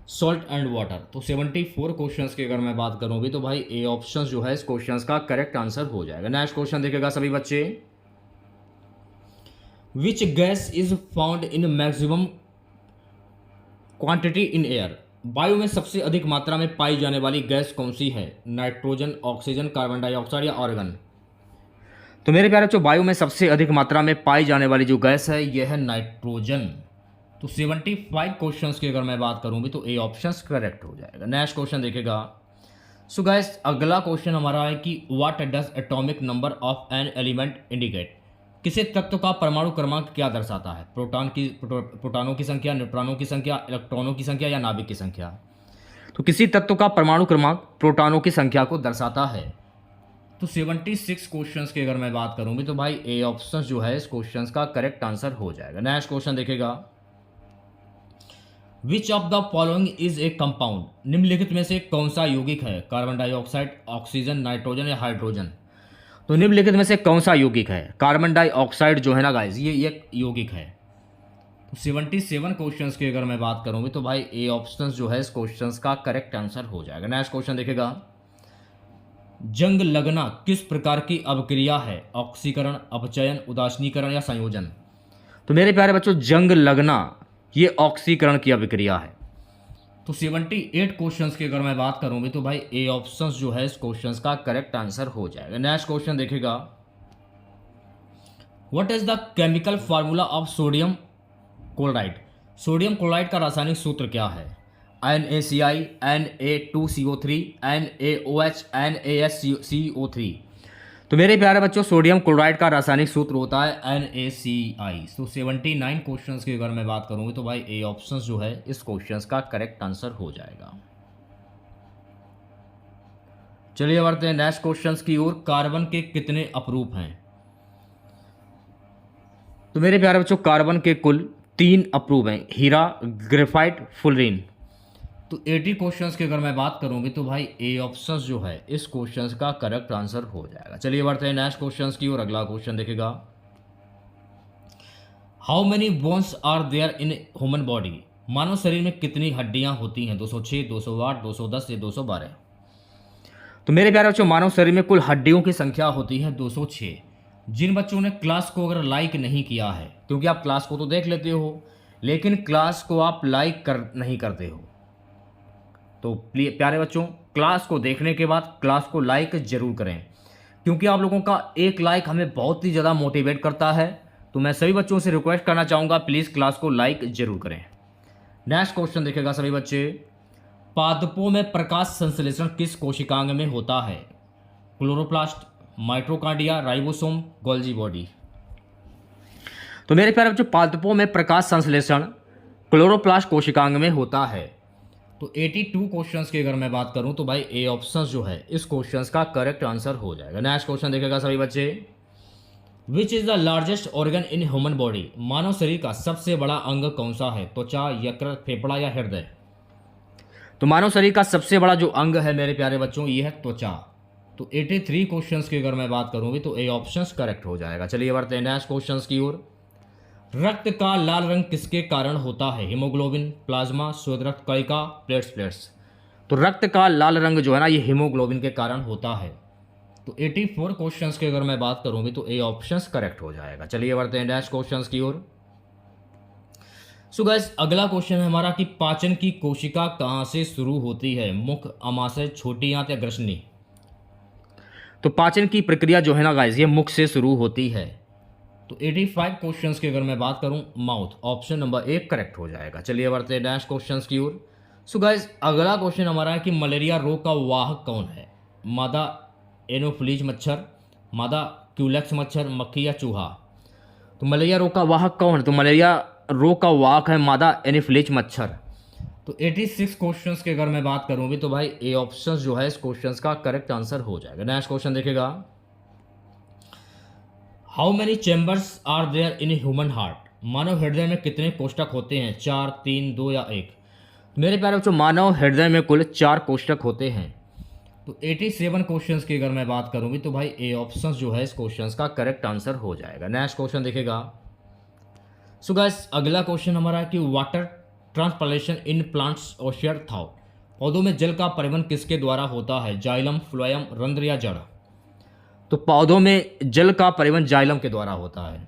सॉल्ट एंड वाटर। तो 74 क्वेश्चंस की अगर मैं बात करूंगी तो भाई ए ऑप्शन जो है इस क्वेश्चंस का करेक्ट आंसर हो जाएगा। नेक्स्ट क्वेश्चन देखेगा सभी बच्चे। Which gas is found in maximum quantity in air. वायु में सबसे अधिक मात्रा में पाई जाने वाली गैस कौन सी है, नाइट्रोजन, ऑक्सीजन, कार्बन डाइऑक्साइड या ऑर्गन। तो मेरे प्यारे बच्चों वायु में सबसे अधिक मात्रा में पाई जाने वाली जो गैस है यह है नाइट्रोजन। तो 75 क्वेश्चंस की अगर मैं बात करूंगी तो ए ऑप्शन करेक्ट हो जाएगा। नेक्स्ट क्वेश्चन देखेगा। सो गाइस अगला क्वेश्चन हमारा है कि what does atomic number of an element indicate. किसी तत्व का परमाणु क्रमांक क्या दर्शाता है, प्रोटॉनों की संख्या, न्यूट्रॉनों की संख्या, इलेक्ट्रॉनों की संख्या या नाभिक की संख्या। तो किसी तत्व का परमाणु क्रमांक प्रोटॉनों की संख्या को दर्शाता है। तो 76 क्वेश्चंस की अगर मैं बात करूंगी तो भाई ए ऑप्शन जो है इस क्वेश्चंस का करेक्ट आंसर हो जाएगा। नेक्स्ट क्वेश्चन देखेगा। Which of the following is a compound. निम्नलिखित में से कौन सा यौगिक है, कार्बन डाइऑक्साइड, ऑक्सीजन, नाइट्रोजन या हाइड्रोजन। तो निम्नलिखित में से कौन सा यौगिक है, कार्बन डाइऑक्साइड जो है ना गाइस ये एक यौगिक है। तो 77 क्वेश्चंस की अगर मैं बात करूंगी तो भाई ए ऑप्शन जो है इस क्वेश्चंस का करेक्ट आंसर हो जाएगा। नेक्स्ट क्वेश्चन देखेगा। जंग लगना किस प्रकार की अभिक्रिया है, ऑक्सीकरण, अपचयन, उदासीनीकरण या संयोजन। तो मेरे प्यारे बच्चों जंग लगना ये ऑक्सीकरण की अभिक्रिया है। तो 78 क्वेश्चंस की अगर मैं बात करूंगी तो भाई ए ऑप्शन जो है इस क्वेश्चंस का करेक्ट आंसर हो जाएगा। नेक्स्ट क्वेश्चन देखेगा। What is the chemical formula of sodium chloride. Sodium chloride का रासायनिक सूत्र क्या है, NaCl, Na2CO3, NaOH, NaSCO3। तो मेरे प्यारे बच्चों सोडियम क्लोराइड का रासायनिक सूत्र होता है NaCl। तो 79 क्वेश्चंस की अगर मैं बात करूंगी तो भाई ए ऑप्शन जो है इस क्वेश्चंस का करेक्ट आंसर हो जाएगा। चलिए बढ़ते हैं नेक्स्ट क्वेश्चंस की ओर। कार्बन के कितने अपरूप हैं। तो मेरे प्यारे बच्चों कार्बन के कुल 3 अपरूप हैं, हीरा, ग्रेफाइट, फुलरीन। तो 80 क्वेश्चंस की अगर मैं बात करूंगी तो भाई ए ऑप्शन जो है इस क्वेश्चंस का करेक्ट आंसर हो जाएगा। चलिए बढ़ते हैं नेक्स्ट क्वेश्चंस की और अगला क्वेश्चन देखेगा। How many bones are there in human body, मानव शरीर में कितनी हड्डियां होती हैं? 206, 208, 210 या 212? तो मेरे प्यारे बच्चों, मानव शरीर में कुल हड्डियों की संख्या होती है 206। जिन बच्चों ने क्लास को अगर लाइक नहीं किया है, क्योंकि आप क्लास को तो देख लेते हो लेकिन क्लास को आप लाइक नहीं करते हो, तो प्यारे बच्चों क्लास को देखने के बाद क्लास को लाइक जरूर करें, क्योंकि आप लोगों का एक लाइक हमें बहुत ही ज़्यादा मोटिवेट करता है। तो मैं सभी बच्चों से रिक्वेस्ट करना चाहूँगा, प्लीज़ क्लास को लाइक जरूर करें। नेक्स्ट क्वेश्चन देखेगा सभी बच्चे, पादपों में प्रकाश संश्लेषण किस कोशिकांग में होता है? Chloroplast, mitochondria, ribosome, Golgi body? तो मेरे प्यारे बच्चों, पादपों में प्रकाश संश्लेषण क्लोरोप्लास्ट कोशिकांग में होता है। तो 82 क्वेश्चंस की अगर मैं बात करूं तो भाई ए ऑप्शन जो है इस क्वेश्चंस का करेक्ट आंसर हो जाएगा। नेक्स्ट क्वेश्चन देखेगा सभी बच्चे, which is the largest organ in human body, मानव शरीर का सबसे बड़ा अंग कौन सा है? त्वचा, यकृत, फेफड़ा या हृदय? तो मानव शरीर का सबसे बड़ा जो अंग है मेरे प्यारे बच्चों ये है त्वचा। तो 83 क्वेश्चंस की अगर मैं बात करूं भी तो ए ऑप्शन करेक्ट हो जाएगा। चलिए बढ़ते हैं नेक्स्ट क्वेश्चंस की ओर। रक्त का लाल रंग किसके कारण होता है? हीमोग्लोबिन, प्लाज्मा, श्वेत रक्त कणिका, प्लेट्स? तो रक्त का लाल रंग जो है ना ये हीमोग्लोबिन के कारण होता है। तो 84 क्वेश्चंस की अगर मैं बात करूं भी तो ए ऑप्शन करेक्ट हो जाएगा। चलिए बढ़ते हैं नेक्स्ट क्वेश्चंस की ओर। सो गाइस अगला क्वेश्चन है हमारा कि पाचन की कोशिका कहां से शुरू होती है? मुख, अमाशय, छोटी आंत या ग्रसनी? तो पाचन की प्रक्रिया जो है ना गाइस ये मुख से शुरू होती है। तो 85 क्वेश्चंस की अगर मैं बात करूं, माउथ, ऑप्शन नंबर 1 करेक्ट हो जाएगा। चलिए बढ़ते हैं नेक्स्ट क्वेश्चंस की ओर। सो गाइस अगला क्वेश्चन हमारा है कि मलेरिया रोग का वाहक कौन है? मादा एनोफिलीज मच्छर, मादा क्यूलेक्स मच्छर, मक्खी या चूहा? तो मलेरिया रोग का वाहक कौन है? तो मलेरिया रोग का वाहक है मादा एनोफिलीज मच्छर। तो 86 क्वेश्चंस की अगर मैं बात करूं भी तो भाई ए ऑप्शन जो है इस क्वेश्चंस का करेक्ट आंसर हो जाएगा। नेक्स्ट क्वेश्चन देखेगा, how many chambers are there in human heart, मानव हृदय में कितने कोष्ठक होते हैं? 4, 3, 2 या 1? मेरे प्यारे बच्चों मानव हृदय में कुल 4 कोष्ठक होते हैं। तो 87 क्वेश्चंस की अगर मैं बात करूं भी तो भाई ए ऑप्शन जो है इस क्वेश्चंस का करेक्ट आंसर हो जाएगा। नेक्स्ट क्वेश्चन देखेगा, सो गाइस अगला क्वेश्चन हमारा है कि वाटर ट्रांसपलेशन इन प्लांट्स ओशियर थाउ, पौधों में जल का परिवहन किसके द्वारा होता है? जाइलम, फ्लोएम, रंध्र या जड़? तो पौधों में जल का परिवहन जाइलम के द्वारा होता है।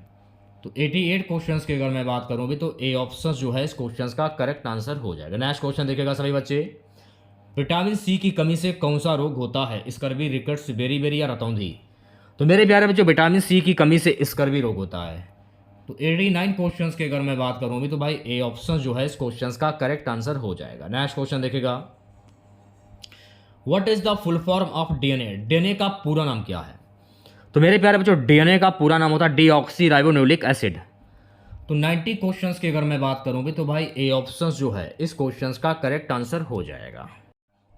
तो 88 क्वेश्चंस की अगर मैं बात करूं भी तो ए ऑप्शन जो है इस क्वेश्चंस का करेक्ट आंसर हो जाएगा। नेक्स्ट क्वेश्चन देखेगा सभी बच्चे, विटामिन सी की कमी से कौन सा रोग होता है? स्कर्वी, रिकेट्स, बेरी या रतौंधी? तो मेरे प्यारे बच्चों विटामिन सी की कमी से स्कर्वी रोग होता है। तो 89 क्वेश्चंस की अगर मैं बात करूं भी तो भाई ए ऑप्शन जो है इस क्वेश्चंस का करेक्ट आंसर हो जाएगा। नेक्स्ट क्वेश्चन देखेगा, what is the full form of DNA, DNA का पूरा नाम क्या है? तो मेरे प्यारे बच्चों डीएनए का पूरा नाम होता है डीऑक्सी राइबोन्यूक्लिक एसिड। तो 90 क्वेश्चंस की अगर मैं बात करूं भी तो भाई ए ऑप्शन जो है इस क्वेश्चंस का करेक्ट आंसर हो जाएगा।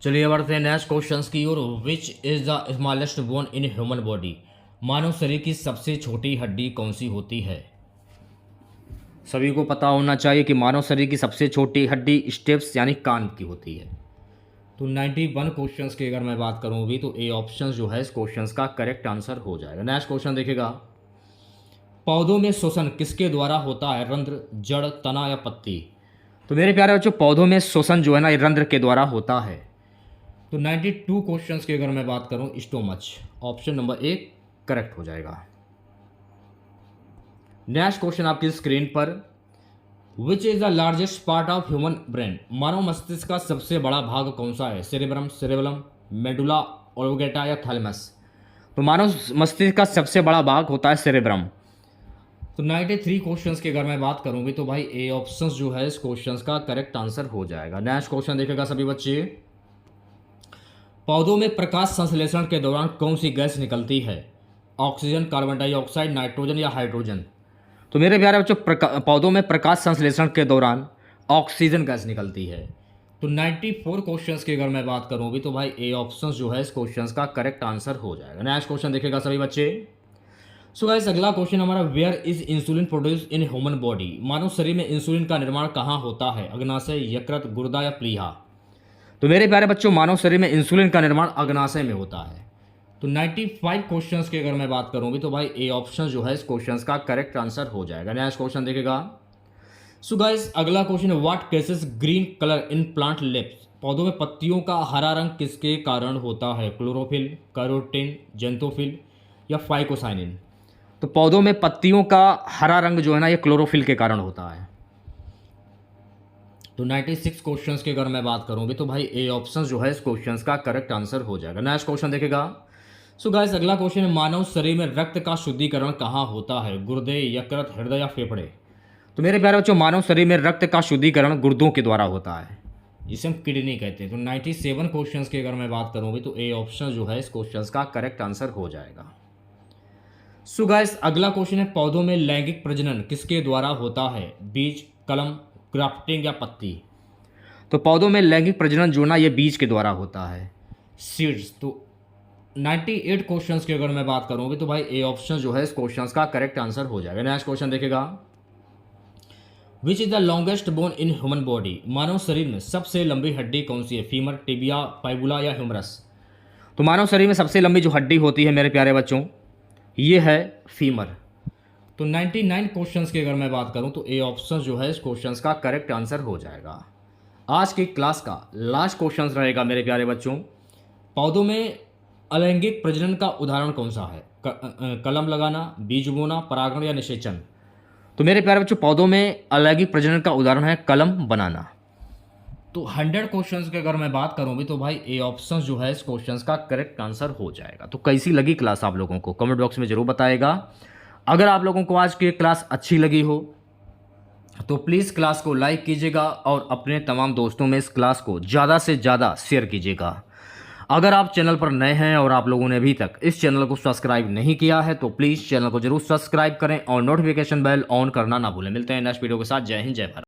चलिए बढ़ते हैं नेक्स्ट क्वेश्चंस की ओर। Which is the smallest bone in human body, मानव शरीर की सबसे छोटी हड्डी कौन सी होती है? सभी को पता होना चाहिए कि मानव शरीर की सबसे छोटी हड्डी स्टेप्स यानी कान की होती है। तो 91 क्वेश्चंस की अगर मैं बात करूं भी तो ए ऑप्शन जो है इस क्वेश्चंस का करेक्ट आंसर हो जाएगा। नेक्स्ट क्वेश्चन देखेगा, पौधों में श्वसन किसके द्वारा होता है? रंध्र, जड़, तना या पत्ती? तो मेरे प्यारे बच्चों पौधों में श्वसन जो है ना ये रंध्र के द्वारा होता है। तो 92 क्वेश्चंस की अगर मैं बात करूं, स्टोमच, ऑप्शन नंबर 1 करेक्ट हो जाएगा। नेक्स्ट क्वेश्चन आपकी स्क्रीन पर, which is the largest part of human brain, मानव मस्तिष्क का सबसे बड़ा भाग कौन सा है? सेरेब्रम, सेरेबेलम, मेडुला ऑब्लांगेटा या थैलेमस? तो मानव मस्तिष्क का सबसे बड़ा भाग होता है सेरेब्रम। तो 93 क्वेश्चंस की अगर मैं बात करूं भी तो भाई ए ऑप्शन जो है इस क्वेश्चंस का करेक्ट आंसर हो जाएगा। नेक्स्ट क्वेश्चन देखेगा सभी बच्चे, पौधों में प्रकाश संश्लेषण के दौरान कौन सी गैस निकलती है? ऑक्सीजन, कार्बन डाइऑक्साइड, नाइट्रोजन या हाइड्रोजन? तो मेरे प्यारे बच्चों पौधों में प्रकाश संश्लेषण के दौरान ऑक्सीजन गैस निकलती है। तो 94 क्वेश्चंस की अगर मैं बात करूं भी तो भाई ए ऑप्शन जो है इस क्वेश्चंस का करेक्ट आंसर हो जाएगा। नेक्स्ट क्वेश्चन देखेगा सभी बच्चे। सो गाइस अगला क्वेश्चन हमारा, where is insulin produce in human body, मानव शरीर में इंसुलिन का निर्माण कहाँ होता है? अग्नाशय, यकृत, गुर्दा या प्लीहा? तो मेरे प्यारे बच्चों मानव शरीर में इंसुलिन का निर्माण अग्नाशय में होता है। तो 95 क्वेश्चंस की अगर मैं बात करूँ भी तो भाई ए ऑप्शन जो है इस क्वेश्चंस का करेक्ट आंसर हो जाएगा। नेक्स्ट क्वेश्चन देखेगा। सो गाइस अगला क्वेश्चन है, what cases green colour in plant lips. पौधों में पत्तियों का हरा रंग किसके कारण होता है? क्लोरोफिल, कैरोटीन, जेंथोफिल या फाइकोसाइनिन। तो पौधों में पत्तियों का हरा रंग जो है ना ये क्लोरोफिल के कारण होता है। तो 96 क्वेश्चंस की अगर मैं बात करूं भी तो भाई ए ऑप्शन जो है इस क्वेश्चंस का करेक्ट आंसर हो जाएगा। नेक्स्ट क्वेश्चन देखेगा। सो गाइस अगला क्वेश्चन है, मानव शरीर में रक्त का शुद्धिकरण कहाँ होता है? गुर्दे, यकृत, हृदय या फेफड़े। तो मेरे प्यारे बच्चों मानव शरीर में रक्त का शुद्धिकरण गुर्दों के द्वारा होता है, जिसे हम किडनी कहते हैं। तो 97 क्वेश्चंस की अगर मैं बात करूं भी तो ए ऑप्शन जो है इस क्वेश्चंस का करेक्ट आंसर हो जाएगा। सो गाइस अगला क्वेश्चन है, पौधों में लैंगिक प्रजनन किसके द्वारा होता है? बीज, कलम, ग्राफ्टिंग या पत्ती। तो पौधों में लैंगिक प्रजनन जो ना ये बीज के द्वारा होता है, सीड्स। तो 98 क्वेश्चंस की अगर मैं बात करूं भी तो भाई ए ऑप्शन जो है इस क्वेश्चंस का करेक्ट आंसर हो जाएगा। नेक्स्ट क्वेश्चन देखेगा। Which is the longest bone in human body. मानव शरीर में सबसे लंबी हड्डी कौन सी है? फीमर, टिबिया, फाइबुला या ह्यूमरस। तो मानव शरीर में सबसे लंबी जो हड्डी होती है मेरे प्यारे बच्चों ये है फीमर। तो 99 क्वेश्चंस की अगर मैं बात करूं तो ए ऑप्शन जो है इस क्वेश्चंस का करेक्ट आंसर हो जाएगा। आज की क्लास का लास्ट क्वेश्चन रहेगा मेरे प्यारे बच्चों, पौधों में अलैंगिक प्रजनन का उदाहरण कौन सा है? कलम लगाना, बीज बोना, परागण या निषेचन। तो मेरे प्यारे बच्चों पौधों में अलैंगिक प्रजनन का उदाहरण है कलम बनाना। तो 100 क्वेश्चंस की अगर मैं बात करूं भी तो भाई ए ऑप्शन जो है इस क्वेश्चंस का करेक्ट आंसर हो जाएगा। तो कैसी लगी क्लास आप लोगों को कमेंट बॉक्स में जरूर बताएगा। अगर आप लोगों को आज की क्लास अच्छी लगी हो तो प्लीज़ क्लास को लाइक कीजिएगा और अपने तमाम दोस्तों में इस क्लास को ज़्यादा से ज़्यादा शेयर कीजिएगा। अगर आप चैनल पर नए हैं और आप लोगों ने अभी तक इस चैनल को सब्सक्राइब नहीं किया है तो प्लीज़ चैनल को जरूर सब्सक्राइब करें और नोटिफिकेशन बेल ऑन करना ना भूलें। मिलते हैं नेक्स्ट वीडियो के साथ। जय हिंद, जय भारत।